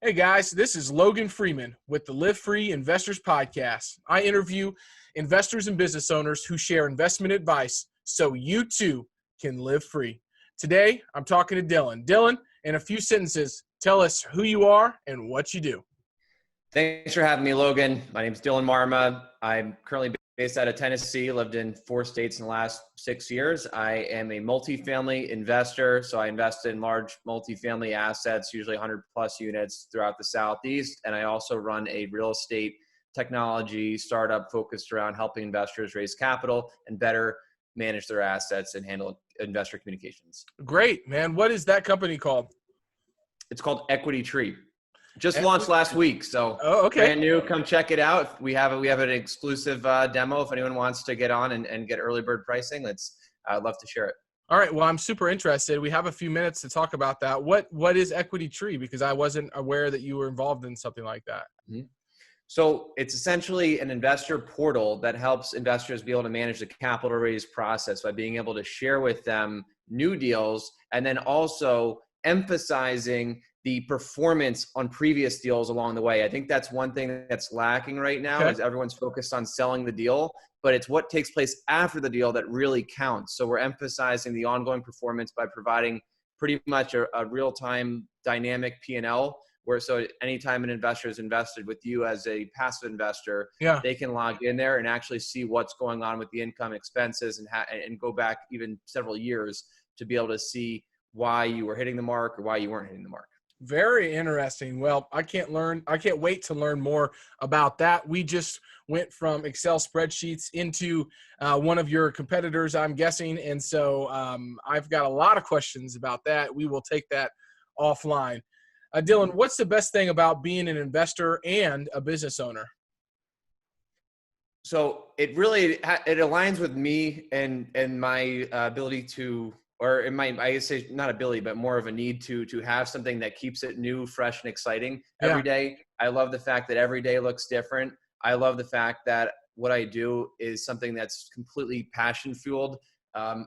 Hey guys, this is Logan Freeman with the LiveFree Investors Podcast. I interview investors and business owners who share investment advice so you too can live free. Today, I'm talking to Dylan. Dylan, in a few sentences, tell us who you are and what you do. Thanks for having me, Logan. My name is Dylan Marma. I'm currently based out of Tennessee, lived in 4 states in the last 6 years. I am a multifamily investor, so I invest in large multifamily assets, usually 100 plus units throughout the Southeast. And I also run a real estate technology startup focused around helping investors raise capital and better manage their assets and handle investor communications. Great, man. What is that company called? It's called Equity Tree. Just launched last week, so brand new. Come check it out. We have an exclusive demo. If anyone wants to get on and get early bird pricing, I'd love to share it. All right. Well, I'm super interested. We have a few minutes to talk about that. What is Equity Tree? Because I wasn't aware that you were involved in something like that. Mm-hmm. So it's essentially an investor portal that helps investors be able to manage the capital raise process by being able to share with them new deals and then also emphasizing the performance on previous deals along the way. I think that's one thing that's lacking right now is everyone's focused on selling the deal, but it's what takes place after the deal that really counts. So we're emphasizing the ongoing performance by providing pretty much a real-time dynamic P&L where so anytime an investor is invested with you as a passive investor, they can log in there and actually see what's going on with the income expenses and go back even several years to be able to see why you were hitting the mark or why you weren't hitting the mark. Very interesting. Well, I can't wait to learn more about that. We just went from Excel spreadsheets into one of your competitors, I'm guessing. And so I've got a lot of questions about that. We will take that offline. Dylan, what's the best thing about being an investor and a business owner? So it aligns with me and my ability to, or in my, I say not ability, but more of a need to have something that keeps it new, fresh, and exciting every day. I love the fact that every day looks different. I love the fact that what I do is something that's completely passion fueled.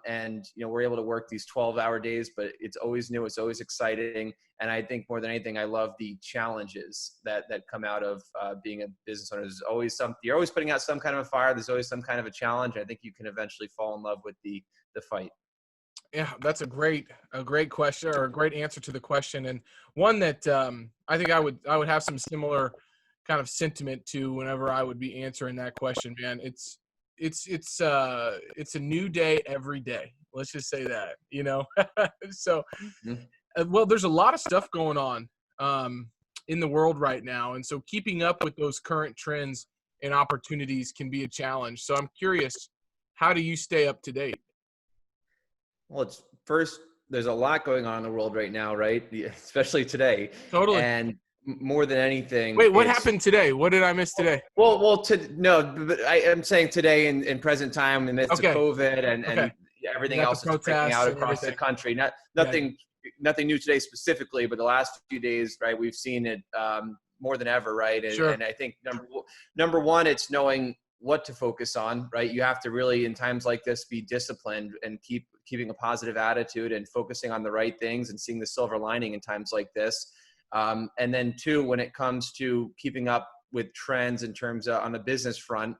And, we're able to work these 12-hour days, but it's always new. It's always exciting. And I think more than anything, I love the challenges that come out of being a business owner. There's always you're always putting out some kind of a fire. There's always some kind of a challenge. I think you can eventually fall in love with the fight. Yeah, that's a great question or a great answer to the question. And one that I think I would have some similar kind of sentiment to whenever I would be answering that question, man. It's a new day every day. Let's just say that, So, well, there's a lot of stuff going on in the world right now. And so keeping up with those current trends and opportunities can be a challenge. So I'm curious, how do you stay up to date? Well, there's a lot going on in the world right now, right? Especially today. Totally. And more than anything. Wait, what happened today? What did I miss today? But I am saying today in present time in the midst of COVID and everything else that's breaking out across the country. Nothing new today specifically, but the last few days, right, we've seen it more than ever, right? And I think number one, it's knowing what to focus on, right? You have to really, in times like this, be disciplined and keeping a positive attitude and focusing on the right things and seeing the silver lining in times like this. And then two, when it comes to keeping up with trends in terms of on the business front,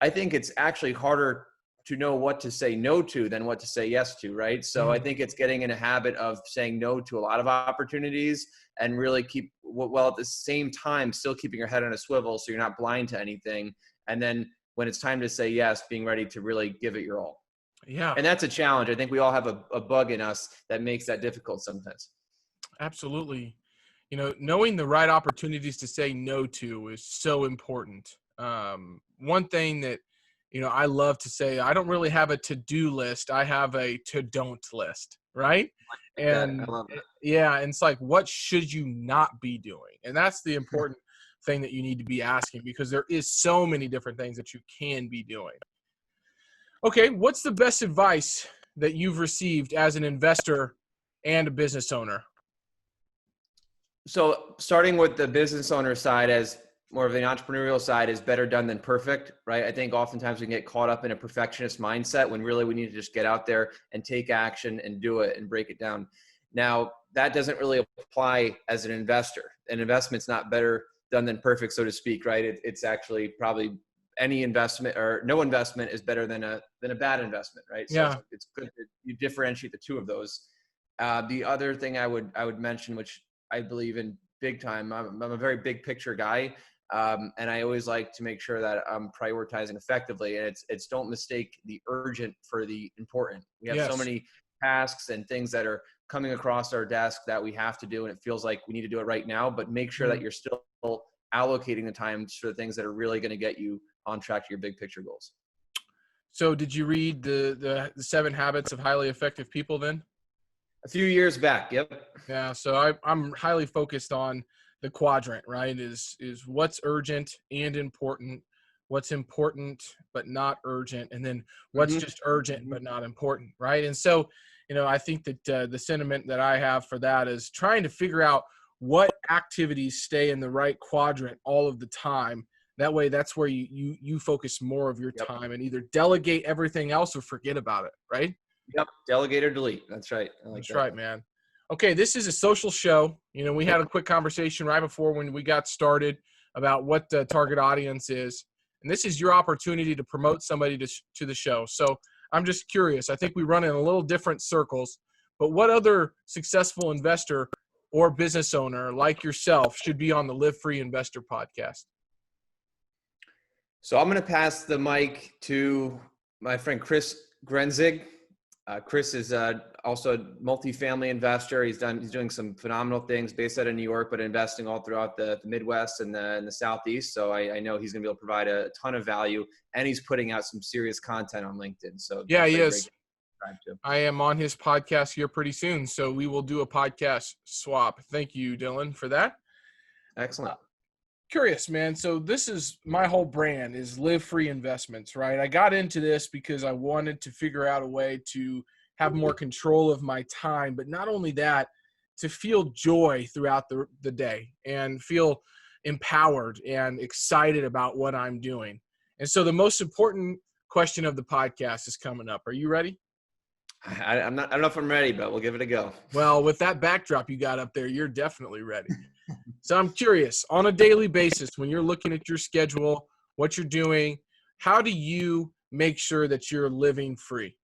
I think it's actually harder to know what to say no to than what to say yes to, right? So I think it's getting in a habit of saying no to a lot of opportunities and really while at the same time still keeping your head on a swivel so you're not blind to anything. And then when it's time to say yes, being ready to really give it your all. Yeah. And that's a challenge. I think we all have a bug in us that makes that difficult sometimes. Absolutely. Knowing the right opportunities to say no to is so important. One thing that, I love to say, I don't really have a to-do list. I have a to-don't list, right? And I love it. Yeah, and it's like, what should you not be doing? And that's the important thing that you need to be asking, because there is so many different things that you can be doing. Okay, what's the best advice that you've received as an investor and a business owner? So starting with the business owner side, as more of the entrepreneurial side, is better done than perfect, right? I think oftentimes we can get caught up in a perfectionist mindset when really we need to just get out there and take action and do it and break it down. Now, that doesn't really apply as an investor. an investment's not better done than perfect, so to speak, right? It's actually probably any investment or no investment is better than a bad investment, right? Yeah. So it's good that you differentiate the two of those. The other thing I would mention, which I believe in big time, I'm a very big picture guy. And I always like to make sure that I'm prioritizing effectively. And it's don't mistake the urgent for the important. We have so many tasks and things that are coming across our desk that we have to do, and it feels like we need to do it right now, but make sure that you're still allocating the time for the things that are really going to get you on track to your big picture goals. So did you read the 7 Habits of Highly Effective People then? A few years back. Yep. Yeah. So I'm highly focused on the quadrant, right? Is what's urgent and important, what's important but not urgent, and then what's just urgent but not important, right? And so, I think that the sentiment that I have for that is trying to figure out what activities stay in the right quadrant all of the time. That way, that's where you focus more of your time and either delegate everything else or forget about it, right? Yep. Delegate or delete. That's right. That's right, man. Okay, this is a social show. We had a quick conversation right before when we got started about what the target audience is. And this is your opportunity to promote somebody to the show. So I'm just curious. I think we run in a little different circles, but what other successful investor or business owner like yourself should be on the Live Free Investor podcast? So I'm going to pass the mic to my friend Chris Grenzig. Chris is also a multifamily investor. He's doing some phenomenal things based out of New York, but investing all throughout the Midwest and the Southeast. So I know he's going to be able to provide a ton of value, and he's putting out some serious content on LinkedIn. So yeah, he is. I am on his podcast here pretty soon, so we will do a podcast swap. Thank you, Dylan, for that. Excellent. Curious, man. So this is my whole brand is Live Free Investments, right? I got into this because I wanted to figure out a way to have more control of my time, but not only that, to feel joy throughout the day and feel empowered and excited about what I'm doing. And so the most important question of the podcast is coming up. Are you ready? I don't know if I'm ready, but we'll give it a go. Well, with that backdrop you got up there, you're definitely ready. So I'm curious, on a daily basis, when you're looking at your schedule, what you're doing, how do you make sure that you're living free?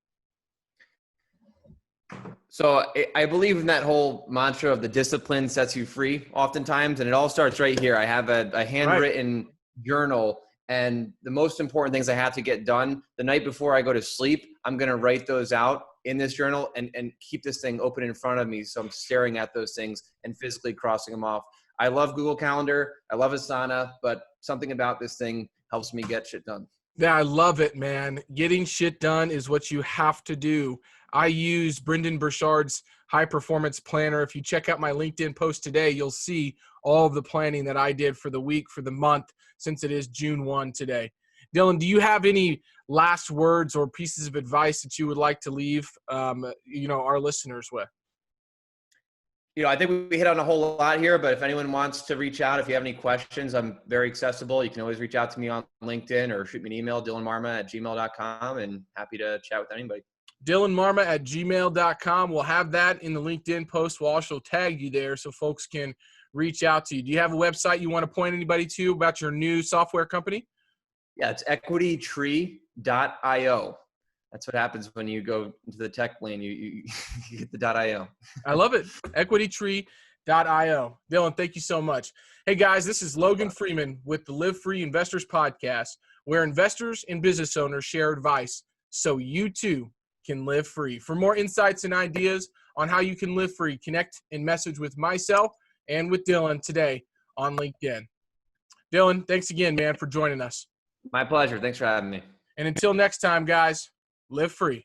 So I believe in that whole mantra of the discipline sets you free oftentimes, and it all starts right here. I have a handwritten journal, and the most important things I have to get done the night before I go to sleep, I'm going to write those out in this journal and keep this thing open in front of me. So I'm staring at those things and physically crossing them off. I love Google Calendar. I love Asana, but something about this thing helps me get shit done. Yeah, I love it, man. Getting shit done is what you have to do. I use Brendan Burchard's high performance planner. If you check out my LinkedIn post today, you'll see all of the planning that I did for the week, for the month, since it is June 1 today. Dylan, do you have any last words or pieces of advice that you would like to leave, our listeners with? I think we hit on a whole lot here, but if anyone wants to reach out, if you have any questions, I'm very accessible. You can always reach out to me on LinkedIn or shoot me an email, dylanmarma@gmail.com, and happy to chat with anybody. dylanmarma@gmail.com. We'll have that in the LinkedIn post. We'll also tag you there so folks can reach out to you. Do you have a website you want to point anybody to about your new software company? Yeah, it's equitytree.io. That's what happens when you go into the tech lane. You get the .io. I love it. equitytree.io. Dylan, thank you so much. Hey, guys, this is Logan Freeman with the Live Free Investors Podcast, where investors and business owners share advice so you too can live free. For more insights and ideas on how you can live free, connect and message with myself and with Dylan today on LinkedIn. Dylan, thanks again, man, for joining us. My pleasure. Thanks for having me. And until next time, guys, live free.